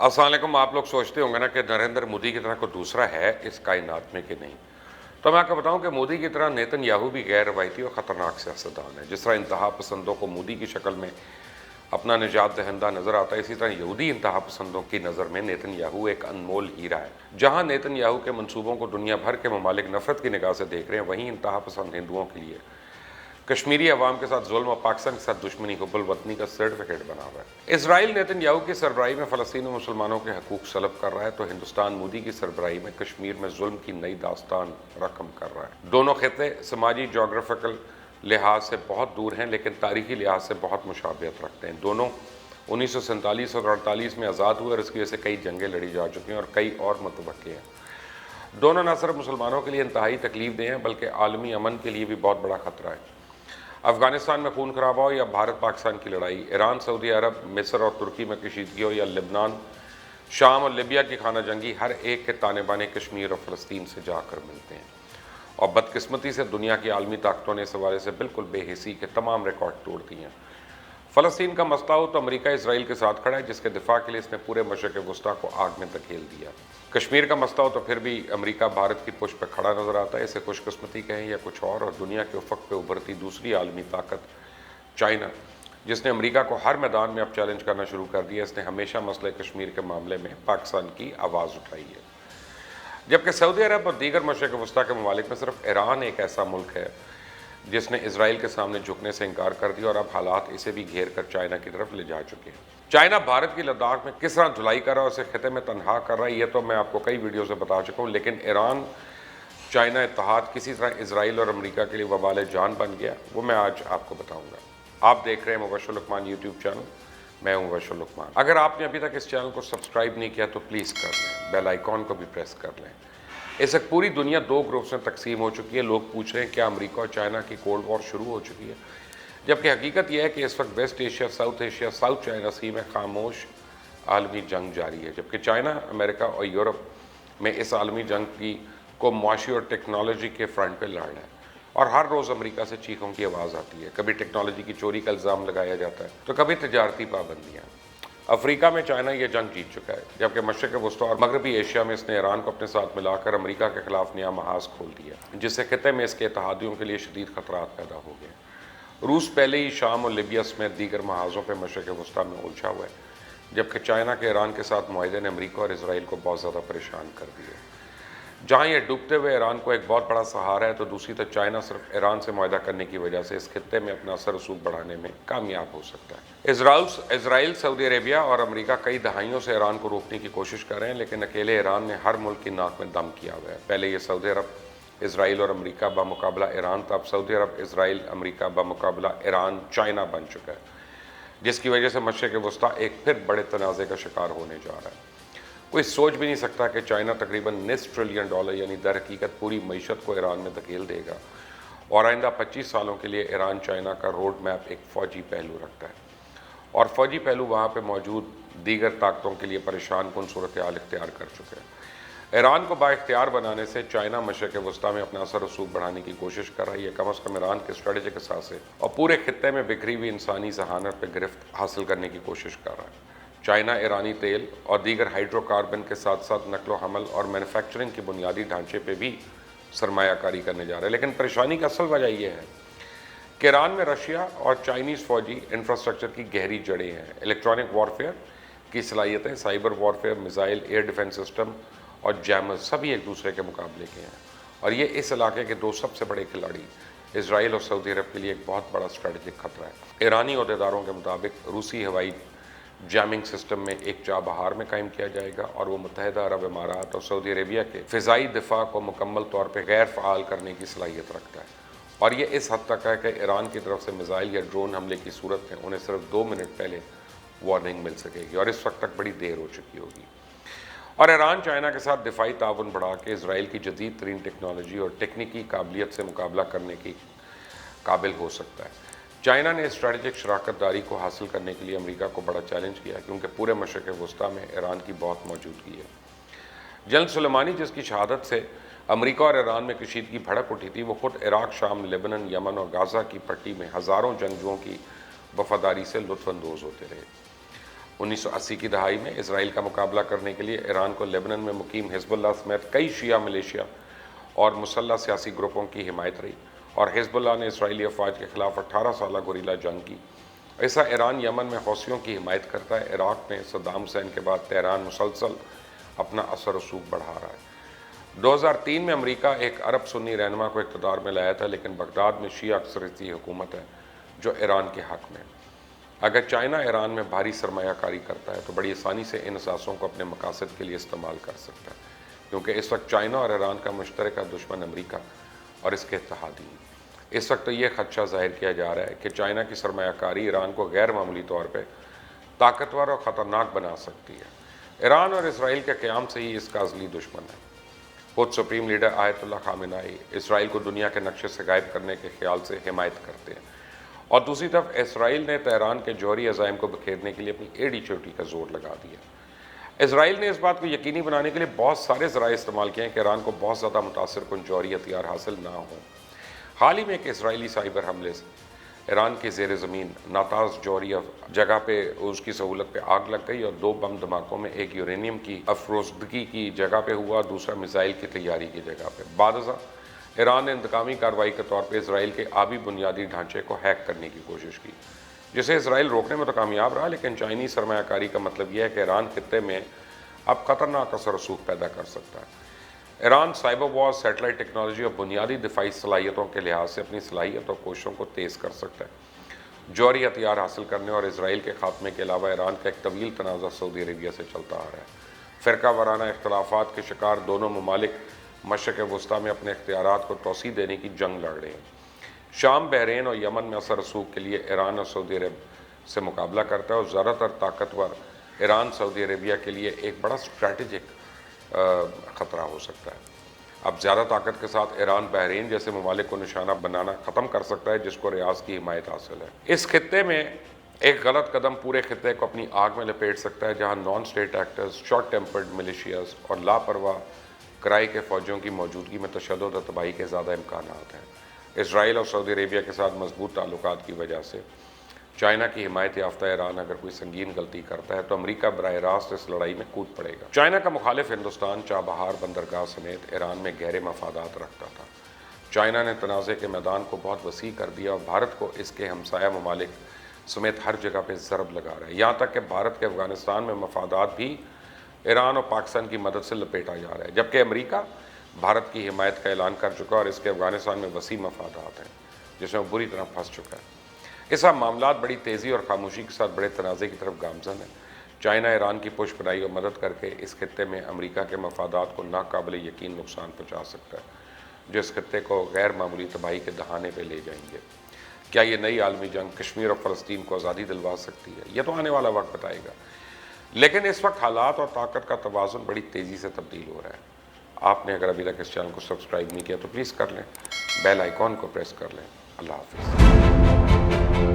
अस्सलाम वालेकुम। आप लोग सोचते होंगे ना कि नरेंद्र मोदी की तरह कोई दूसरा है इस कायनात में कि नहीं। तो मैं आपको बताऊं कि मोदी की तरह नेतन्याहू भी गैर रवायती और ख़तरनाक सियासतदान है। जिस तरह इंतहा पसंदों को मोदी की शक्ल में अपना निजात दहिंदा नजर आता है, इसी तरह यहूदी इंतहा पसंदों की नज़र में नेतन्याहू एक अनमोल हीरा है। जहां नेतन्याहू के मंसूबों को दुनिया भर के ममालिक नफरत की निगाह से देख रहे हैं, वहीं इंतहा पसंद हिंदुओं के लिए कश्मीरी अवाम के साथ जुल्म और पाकिस्तान के साथ दुश्मनी हुब्बुल वतनी का सर्टिफिकेट बना हुआ है। इसराइल नेतन्याहू की सरबराही में फ़लस्तीनी मुसलमानों के हकूक़ सलब कर रहा है, तो हिंदुस्तान मोदी की सरबराही में कश्मीर में जुल्म की नई दास्तान रकम कर रहा है। दोनों खिते समाजी जोग्राफिकल लिहाज से बहुत दूर हैं, लेकिन तारीखी लिहाज से बहुत मुशाबियत रखते हैं। दोनों 1947 और 48 में आज़ाद हुए और इसकी वजह से कई जंगें लड़ी जा चुकी हैं और कई और मुतवक्के हैं। दोनों न सिर्फ मुसलमानों के लिए इंतहाई तकलीफ दें हैं, बल्कि आलमी अमन के लिए भी बहुत बड़ा ख़तरा है। अफगानिस्तान में खून खराबा हो या भारत पाकिस्तान की लड़ाई, ईरान, सऊदी अरब, मिस्र और तुर्की में कशीदगी हो या लेबनान, शाम और लिबिया की खाना जंगी, हर एक के ताने बाने कश्मीर और फ़लस्तीन से जाकर मिलते हैं। और बदकिस्मती से दुनिया की आलमी ताकतों ने इस हवाले से बिल्कुल बेहिसी के तमाम रिकॉर्ड तोड़ दिए हैं। फ़लस्तीन का मसला हो तो अमेरिका इसराइल के साथ खड़ा है, जिसके दिफा के लिए इसने पूरे मशरक़ वस्ता को आग में धकेल दिया। कश्मीर का मसला हो तो फिर भी अमेरिका भारत की पुश पर खड़ा नज़र आता है। इसे खुशकिस्मती कहें या कुछ और दुनिया के उफक पे उभरती दूसरी आलमी ताकत चाइना, जिसने अमेरिका को हर मैदान में अब चैलेंज करना शुरू कर दिया, इसने हमेशा मसले कश्मीर के मामले में पाकिस्तान की आवाज़ उठाई है। जबकि सऊदी अरब और दीगर मशरक़ वस्ता के ममालिक में सिर्फ ईरान एक ऐसा मुल्क है जिसने इसराइल के सामने झुकने से इनकार कर दिया और अब हालात इसे भी घेर कर चाइना की तरफ ले जा चुके हैं। चाइना भारत की लद्दाख में किस तरह धुलाई कर रहा है, उसे खिते में तनहा कर रहा है, ये तो मैं आपको कई वीडियो से बता चुका हूँ। लेकिन ईरान चाइना इत्तेहाद किसी तरह इसराइल और अमेरिका के लिए वबाल जान बन गया, वो मैं आज आपको बताऊँगा। आप देख रहे हैं मुबशर लुकमान यूट्यूब चैनल, मैं हूँ मुबशर लुकमान। अगर आपने अभी तक इस चैनल को सब्सक्राइब नहीं किया तो प्लीज़ कर लें, बेल आइकॉन को भी प्रेस कर लें। इस वक्त पूरी दुनिया दो ग्रुप्स में तकसीम हो चुकी है। लोग पूछ रहे हैं क्या अमेरिका और चाइना की कोल्ड वॉर शुरू हो चुकी है, जबकि हकीकत यह है कि इस वक्त वेस्ट एशिया, साउथ चाइना सी में खामोश आलमी जंग जारी है। जबकि चाइना, अमेरिका और यूरोप में इस आलमी जंग की को मुआशी और टेक्नोलॉजी के फ्रंट पर लड़ रहा है और हर रोज़ अमेरिका से चीखों की आवाज़ आती है। कभी टेक्नोलॉजी की चोरी का इल्ज़ाम लगाया जाता है तो कभी तजारती पाबंदियाँ। अफ्रीका में चाइना ये जंग जीत चुका है, जबकि मशरक़ वस्ता और मगरबी एशिया में इसने ईरान को अपने साथ मिलाकर अमेरिका के खिलाफ नया महाज खोल दिया, जिससे खिते में इसके इत्तेहादियों के लिए शदीद खतरात पैदा हो गए। रूस पहले ही शाम और लिबिया समेत दीगर महाजों पर मशरक़ वस्ता में उलझा हुआ है, जबकि चाइना के ईरान के साथ मुआहदे ने अमेरिका और इसराइल को बहुत ज़्यादा परेशान कर दिया। जहाँ ये डूबते हुए ईरान को एक बहुत बड़ा सहारा है, तो दूसरी तरफ चाइना सिर्फ ईरान से मुआहदा करने की वजह से इस खित्ते में अपना असर रसूख बढ़ाने में कामयाब हो सकता है। इसराइल, सऊदी अरेबिया और अमेरिका कई दहाइयों से ईरान को रोकने की कोशिश कर रहे हैं, लेकिन अकेले ईरान ने हर मुल्क की नाक में दम किया हुआ है। पहले ये सऊदी अरब, इसराइल और अमेरिका बामुकाबला ईरान था, अब सऊदी अरब, इसराइल, अमेरिका बामुकाबला ईरान, चाइना बन चुका है, जिसकी वजह से मशरक़ वस्ता एक फिर बड़े तनाज़े का शिकार होने जा रहा है। कोई सोच भी नहीं सकता कि चाइना तकरीबन $9 ट्रिलियन यानी दर हकीकत पूरी मईशत को ईरान में धकेल देगा और आइंदा 25 सालों के लिए ईरान चाइना का रोड मैप एक फ़ौजी पहलू रखता है और फ़ौजी पहलू वहाँ पे मौजूद दीगर ताकतों के लिए परेशान कुन सूरत हाल इख्तियार कर चुके हैं। ईरान को बाइख्तियार बनाने से चाइना मशरक़ वस्ता में अपना असर रसूख बढ़ाने की कोशिश कर रही है। कम अज़ कम ईरान के स्ट्रेटेजिक असासे से और पूरे खित्ते में बिखरी हुई इंसानी जहानत पर गिरफ्त हासिल करने की कोशिश कर रहा है। चाइना ईरानी तेल और दीगर हाइड्रोकार्बन के साथ साथ नकलो हमल और मैन्युफैक्चरिंग के बुनियादी ढांचे पे भी सरमायाकारी करने जा रहा है। लेकिन परेशानी की असल वजह यह है कि ईरान में रशिया और चाइनीज़ फ़ौजी इंफ्रास्ट्रक्चर की गहरी जड़ें हैं। इलेक्ट्रॉनिक वॉरफेयर की सलाहियतें, cyber warfare, missile, air defence system और जैमर्स सभी एक दूसरे के मुकाबले के हैं और ये इस इलाके के दो सबसे बड़े खिलाड़ी इसराइल और सऊदी अरब के लिए एक बहुत बड़ा स्ट्रेटजिक खतरा है। ईरानी अहदेदारों के मुताबिक रूसी हवाई जैमिंग सिस्टम में एक चाबहार में कायम किया जाएगा और वो मुत्तहिदा अरब इमारात और सऊदी अरेबिया के फ़िज़ाई दिफा को मुकम्मल तौर पर गैर फ़ाल करने की सलाहियत रखता है और ये इस हद तक है कि ईरान की तरफ से मिसाइल या ड्रोन हमले की सूरत में उन्हें सिर्फ 2 मिनट पहले वार्निंग मिल सकेगी और इस वक्त तक बड़ी देर हो चुकी होगी। और ईरान चाइना के साथ दिफाई ताउन बढ़ा के इसराइल की जदीद तरीन टेक्नोलॉजी और टेक्निकी काबिलियत से मुकाबला करने की काबिल हो सकता है। चाइना ने स्ट्रेटजिक शराकत दारी को हासिल करने के लिए अमेरिका को बड़ा चैलेंज किया, क्योंकि पूरे मशरक़ वस्ता में ईरान की बहुत मौजूदगी है। जनरल सुलेमानी, जिसकी शहादत से अमेरिका और ईरान में कशीदगी भड़क उठी थी, वो खुद इराक, शाम, लेबनान, यमन और गाज़ा की पट्टी में हज़ारों जंगजुओं की वफादारी से लुत्फ़अंदोज़ होते रहे। 1980 کی دہائی میں اسرائیل کا مقابلہ کرنے کے لیے ایران کو لیبنان میں مقیم حزب اللہ سمیت کئی شیعہ ملیشیا اور مسلح سیاسی گروپوں کی حمایت رہی، اور حزب اللہ نے اسرائیلی افواج کے خلاف 18 سالہ گوریلا جنگ کی۔ ایسا ایران یمن میں حوثیوں کی حمایت کرتا ہے۔ عراق میں صدام حسین کے بعد تہران مسلسل اپنا اثر و رسوخ بڑھا رہا ہے۔ 2003 میں امریکہ ایک عرب سنی رہنما کو اقتدار میں لایا تھا، لیکن بغداد میں شیعہ اکثریتی حکومت ہے جو ایران کے حق میں ہے۔ اگر چائنا ایران میں بھاری سرمایہ کاری کرتا ہے تو بڑی آسانی سے ان اثاثوں کو اپنے مقاصد کے لیے استعمال کر سکتا ہے، کیونکہ اس وقت چائنا اور ایران کا مشترکہ دشمن امریکہ اور اس کے اتحادی ہیں۔ اس وقت یہ خدشہ ظاہر کیا جا رہا ہے کہ چائنا کی سرمایہ کاری ایران کو غیر معمولی طور پہ طاقتور اور خطرناک بنا سکتی ہے۔ ایران اور اسرائیل کے قیام سے ہی اس کا ازلی دشمن ہے۔ خود سپریم لیڈر آیت اللہ خامنائی اسرائیل کو دنیا کے نقشے سے غائب کرنے کے خیال سے حمایت کرتے ہیں، اور دوسری طرف اسرائیل نے تہران کے جوہری عزائم کو بکھیرنے کے لیے اپنی ایڑی چوٹی کا زور لگا دیا۔ اسرائیل نے اس بات کو یقینی بنانے کے لیے بہت سارے ذرائع استعمال کیے ہیں کہ ایران کو بہت زیادہ متاثر کن جوہری ہتھیار حاصل نہ ہوں۔ حال ہی میں ایک اسرائیلی سائبر حملے سے ایران کے زیر زمین ناتاز جوہری جگہ پہ اس کی سہولت پہ آگ لگ گئی، اور 2 بم دھماکوں میں ایک یورینیم کی افروزدگی کی جگہ پہ ہوا، دوسرا میزائل کی تیاری کی جگہ پہ۔ بعد ازاں ایران نے انتقامی کارروائی کے طور پہ اسرائیل کے آبی بنیادی ڈھانچے کو ہیک کرنے کی کوشش کی، جسے اسرائیل روکنے میں تو کامیاب رہا، لیکن چائنی سرمایہ کاری کا مطلب یہ ہے کہ ایران خطے میں اب خطرناک اثر و رسوخ پیدا کر سکتا ہے۔ Iran cyber war, satellite technology اور بنیادی دفاعی صلاحیتوں کے لحاظ سے اپنی صلاحیت اور کوششوں کو تیز کر سکتا ہے۔ جوہری ہتھیار حاصل کرنے اور اسرائیل کے خاتمے کے علاوہ ایران کا ایک طویل تنازع سعودی عربیہ سے چلتا آ رہا ہے۔ فرقہ وارانہ اختلافات کے شکار دونوں ممالک مشرق وسطیٰ میں اپنے اختیارات کو توسیع دینے کی جنگ لڑ رہے ہیں۔ شام، بحرین اور یمن میں اثر رسوخ کے لیے ایران اور سعودی عرب سے مقابلہ کرتا ہے، اور زیادہ تر طاقتور ایران سعودی عربیہ کے لیے ایک بڑا اسٹریٹجک خطرہ ہو سکتا ہے۔ اب زیادہ طاقت کے ساتھ ایران بحرین جیسے ممالک کو نشانہ بنانا ختم کر سکتا ہے، جس کو ریاض کی حمایت حاصل ہے۔ اس خطے میں ایک غلط قدم پورے خطے کو اپنی آگ میں لپیٹ سکتا ہے، جہاں non state actors, short tempered militias اور لاپرواہ کرائے کے فوجیوں کی موجودگی میں تشدد اور تباہی کے زیادہ امکانات ہیں۔ اسرائیل اور سعودی عربیہ کے ساتھ مضبوط تعلقات کی وجہ سے چائنا کی حمایت یافتہ ایران اگر کوئی سنگین غلطی کرتا ہے تو امریکہ براہ راست اس لڑائی میں کود پڑے گا۔ چائنا کا مخالف ہندوستان چابہار بندرگاہ سمیت ایران میں گہرے مفادات رکھتا تھا۔ چائنا نے تنازع کے میدان کو بہت وسیع کر دیا اور بھارت کو اس کے ہمسایہ ممالک سمیت ہر جگہ پہ ضرب لگا رہا ہے، یہاں تک کہ بھارت کے افغانستان میں مفادات بھی ایران اور پاکستان کی مدد سے لپیٹا جا رہا ہے، جبکہ امریکہ بھارت کی حمایت کا اعلان کر چکا اور اس کے افغانستان میں وسیع مفادات ہیں، جس میں وہ بری طرح پھنس چکا ہے۔ اس وقت معاملات بڑی تیزی اور خاموشی کے ساتھ بڑے تنازع کی طرف گامزن ہیں۔ چائنا ایران کی پشت پناہی اور مدد کر کے اس خطے میں امریکہ کے مفادات کو ناقابل یقین نقصان پہنچا سکتا ہے، جو اس خطے کو غیر معمولی تباہی کے دہانے پہ لے جائیں گے۔ کیا یہ نئی عالمی جنگ کشمیر اور فلسطین کو آزادی دلوا سکتی ہے؟ یہ تو آنے والا وقت بتائے گا، لیکن اس وقت حالات اور طاقت کا توازن بڑی تیزی سے تبدیل ہو رہا ہے۔ آپ نے اگر ابھی تک اس چینل کو سبسکرائب نہیں کیا تو پلیز کر لیں، بیل آئیکن کو پریس کر لیں۔ اللہ حافظ۔